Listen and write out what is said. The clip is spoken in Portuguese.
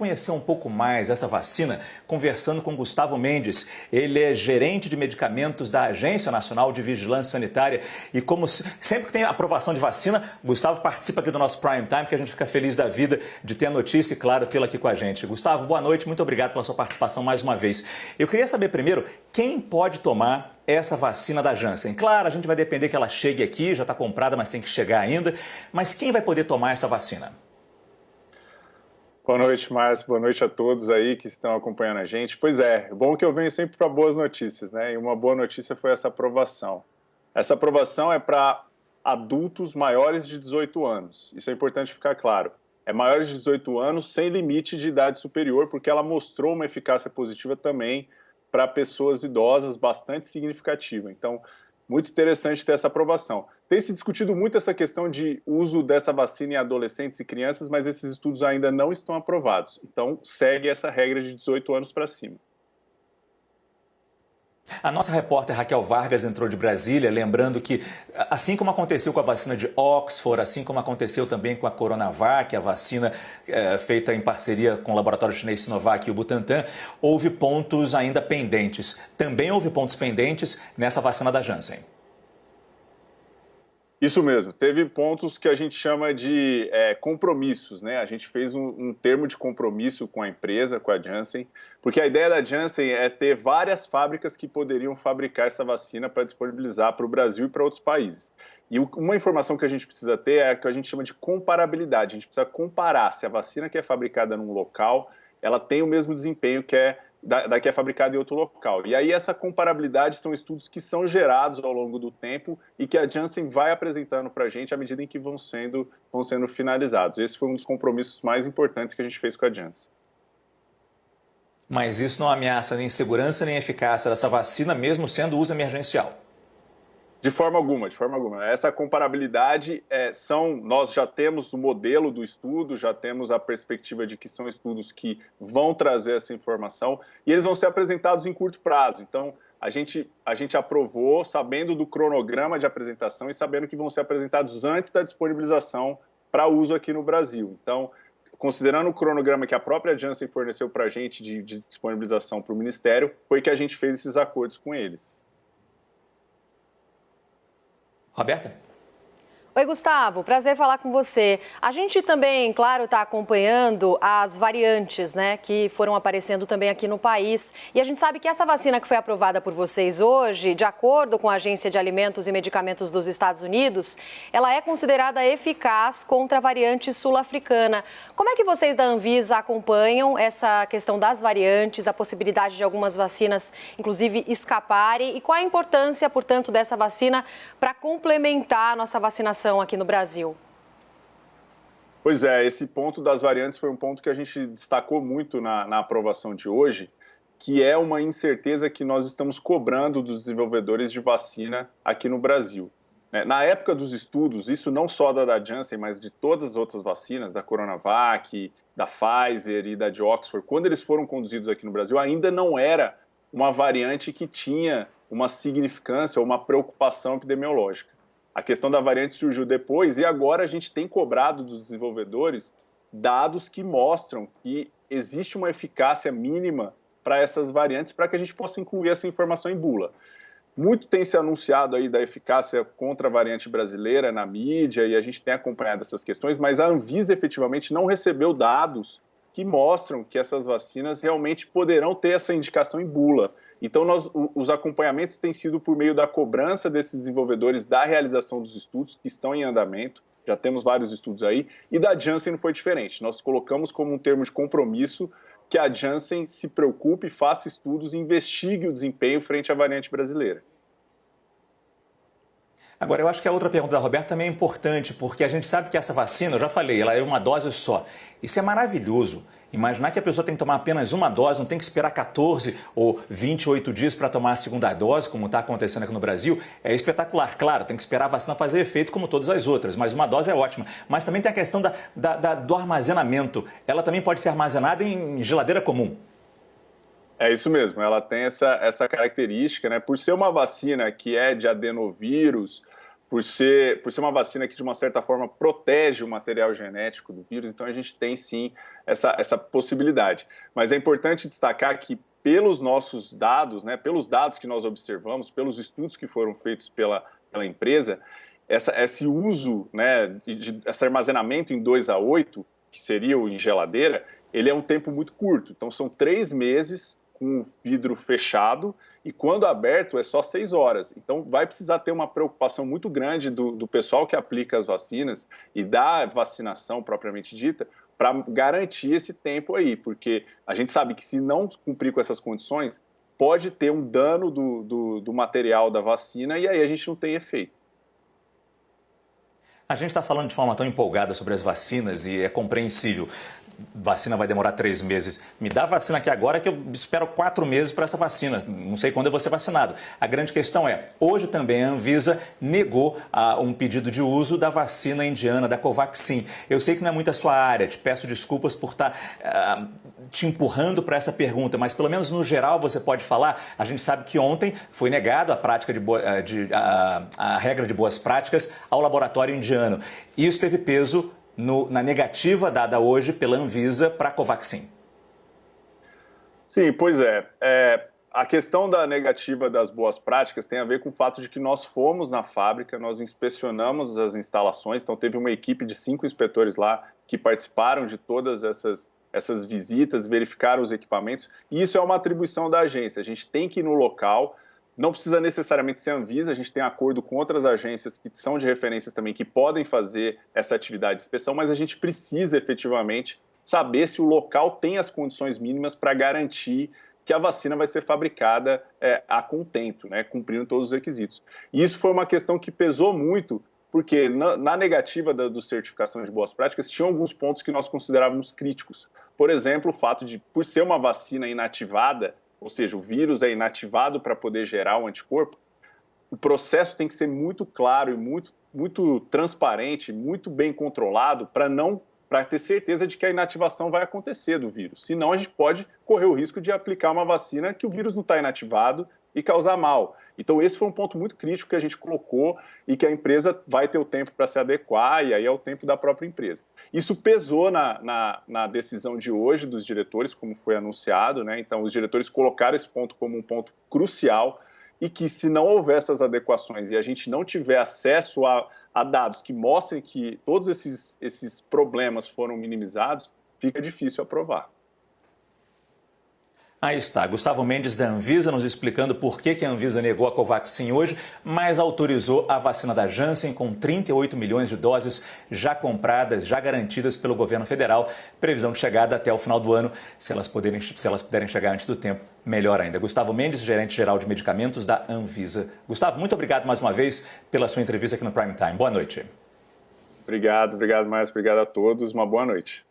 conhecer um pouco mais essa vacina conversando com Gustavo Mendes. Ele é gerente de medicamentos da Agência Nacional de Vigilância Sanitária e como sempre que tem aprovação de vacina, Gustavo participa aqui do nosso Prime Time, que a gente fica feliz da vida de ter a notícia e, claro, tê-lo aqui com a gente. Gustavo, boa noite, muito obrigado pela sua participação mais uma vez. Eu queria saber primeiro, quem pode tomar essa vacina da Janssen? Claro, a gente vai depender que ela chegue aqui, já está comprada, mas tem que chegar ainda. Mas quem vai poder tomar essa vacina? Boa noite, Márcio. Boa noite a todos aí que estão acompanhando a gente. Pois é bom que eu venho sempre para boas notícias, né? E uma boa notícia foi essa aprovação. Essa aprovação é para adultos maiores de 18 anos. Isso é importante ficar claro. É maiores de 18 anos sem limite de idade superior, porque ela mostrou uma eficácia positiva também para pessoas idosas bastante significativa. Então, muito interessante ter essa aprovação. Tem se discutido muito essa questão de uso dessa vacina em adolescentes e crianças, mas esses estudos ainda não estão aprovados. Então, segue essa regra de 18 anos para cima. A nossa repórter Raquel Vargas entrou de Brasília, lembrando que, assim como aconteceu com a vacina de Oxford, assim como aconteceu também com a Coronavac, a vacina feita em parceria com o laboratório chinês Sinovac e o Butantan, houve pontos ainda pendentes. Também houve pontos pendentes nessa vacina da Janssen. Isso mesmo, teve pontos que a gente chama de compromissos, né? A gente fez um termo de compromisso com a empresa, com a Janssen, porque a ideia da Janssen é ter várias fábricas que poderiam fabricar essa vacina para disponibilizar para o Brasil e para outros países. E uma informação que a gente precisa ter é a que a gente chama de comparabilidade. A gente precisa comparar se a vacina que é fabricada num local, ela tem o mesmo desempenho que da que é fabricada em outro local. E aí essa comparabilidade são estudos que são gerados ao longo do tempo e que a Janssen vai apresentando para a gente à medida em que vão sendo finalizados. Esse foi um dos compromissos mais importantes que a gente fez com a Janssen. Mas isso não ameaça nem segurança nem eficácia dessa vacina, mesmo sendo uso emergencial? De forma alguma, de forma alguma. Essa comparabilidade nós já temos o modelo do estudo, já temos a perspectiva de que são estudos que vão trazer essa informação e eles vão ser apresentados em curto prazo. Então, a gente aprovou sabendo do cronograma de apresentação e sabendo que vão ser apresentados antes da disponibilização para uso aqui no Brasil. Então, considerando o cronograma que a própria Janssen forneceu para a gente de disponibilização para o Ministério, foi que a gente fez esses acordos com eles. Roberta? Oi, Gustavo, prazer falar com você. A gente também, claro, está acompanhando as variantes, né, que foram aparecendo também aqui no país. E a gente sabe que essa vacina que foi aprovada por vocês hoje, de acordo com a Agência de Alimentos e Medicamentos dos Estados Unidos, ela é considerada eficaz contra a variante sul-africana. Como é que vocês da Anvisa acompanham essa questão das variantes, a possibilidade de algumas vacinas, inclusive, escaparem? E qual a importância, portanto, dessa vacina para complementar a nossa vacinação aqui no Brasil? Pois é, esse ponto das variantes foi um ponto que a gente destacou muito na aprovação de hoje, que é uma incerteza que nós estamos cobrando dos desenvolvedores de vacina aqui no Brasil. Na época dos estudos, isso não só da Janssen, mas de todas as outras vacinas, da Coronavac, da Pfizer e da de Oxford, quando eles foram conduzidos aqui no Brasil, ainda não era uma variante que tinha uma significância ou uma preocupação epidemiológica. A questão da variante surgiu depois e agora a gente tem cobrado dos desenvolvedores dados que mostram que existe uma eficácia mínima para essas variantes para que a gente possa incluir essa informação em bula. Muito tem se anunciado aí da eficácia contra a variante brasileira na mídia e a gente tem acompanhado essas questões, mas a Anvisa efetivamente não recebeu dados que mostram que essas vacinas realmente poderão ter essa indicação em bula. Então, os acompanhamentos têm sido por meio da cobrança desses desenvolvedores da realização dos estudos que estão em andamento, já temos vários estudos aí, e da Janssen não foi diferente. Nós colocamos como um termo de compromisso que a Janssen se preocupe, faça estudos e investigue o desempenho frente à variante brasileira. Agora, eu acho que a outra pergunta da Roberta também é importante, porque a gente sabe que essa vacina, eu já falei, ela é uma dose só. Isso é maravilhoso. Imaginar que a pessoa tem que tomar apenas uma dose, não tem que esperar 14 ou 28 dias para tomar a segunda dose, como está acontecendo aqui no Brasil, é espetacular. Claro, tem que esperar a vacina fazer efeito como todas as outras, mas uma dose é ótima. Mas também tem a questão do armazenamento. Ela também pode ser armazenada em geladeira comum. É isso mesmo, ela tem essa característica, né? Por ser uma vacina que é de adenovírus, por ser uma vacina que, de uma certa forma, protege o material genético do vírus, então a gente tem, sim, essa possibilidade. Mas é importante destacar que, pelos nossos dados, né, pelos dados que nós observamos, pelos estudos que foram feitos pela empresa, esse uso, né, esse armazenamento em 2 a 8, que seria o em geladeira, ele é um tempo muito curto. Então, são 3 meses com o vidro fechado e, quando aberto, é só 6 horas. Então, vai precisar ter uma preocupação muito grande do pessoal que aplica as vacinas e da vacinação propriamente dita para garantir esse tempo aí, porque a gente sabe que, se não cumprir com essas condições, pode ter um dano do material da vacina e aí a gente não tem efeito. A gente está falando de forma tão empolgada sobre as vacinas e é compreensível. Vacina vai demorar 3 meses. Me dá a vacina aqui agora que eu espero 4 meses para essa vacina. Não sei quando eu vou ser vacinado. A grande questão é, hoje também a Anvisa negou um pedido de uso da vacina indiana, da Covaxin. Eu sei que não é muito a sua área, te peço desculpas por estar te empurrando para essa pergunta, mas pelo menos no geral você pode falar. A gente sabe que ontem foi negado a regra de boas práticas ao laboratório indiano. Isso teve peso na negativa dada hoje pela Anvisa para a Covaxin. Sim, pois é. A questão da negativa das boas práticas tem a ver com o fato de que nós fomos na fábrica, nós inspecionamos as instalações, então teve uma equipe de 5 inspetores lá que participaram de todas essas visitas, verificaram os equipamentos, e isso é uma atribuição da agência. A gente tem que ir no local. Não precisa necessariamente ser a Anvisa, a gente tem acordo com outras agências que são de referências também, que podem fazer essa atividade de inspeção, mas a gente precisa efetivamente saber se o local tem as condições mínimas para garantir que a vacina vai ser fabricada a contento, né, cumprindo todos os requisitos. E isso foi uma questão que pesou muito, porque na negativa da certificação de boas práticas, tinha alguns pontos que nós considerávamos críticos. Por exemplo, o fato de, por ser uma vacina inativada, ou seja, o vírus é inativado para poder gerar o anticorpo, o processo tem que ser muito claro e muito transparente, muito bem controlado para ter certeza de que a inativação vai acontecer do vírus. Senão, a gente pode correr o risco de aplicar uma vacina que o vírus não está inativado e causar mal. Então, esse foi um ponto muito crítico que a gente colocou e que a empresa vai ter o tempo para se adequar, e aí é o tempo da própria empresa. Isso pesou na decisão de hoje dos diretores, como foi anunciado, né? Então, os diretores colocaram esse ponto como um ponto crucial e que, se não houver essas adequações e a gente não tiver acesso a dados que mostrem que todos esses problemas foram minimizados, fica difícil aprovar. Aí está, Gustavo Mendes da Anvisa nos explicando por que a Anvisa negou a Covaxin hoje, mas autorizou a vacina da Janssen com 38 milhões de doses já compradas, já garantidas pelo governo federal. Previsão de chegada até o final do ano. Se elas puderem chegar antes do tempo, melhor ainda. Gustavo Mendes, gerente-geral de medicamentos da Anvisa. Gustavo, muito obrigado mais uma vez pela sua entrevista aqui no Prime Time. Boa noite. Obrigado, mais. Obrigado a todos. Uma boa noite.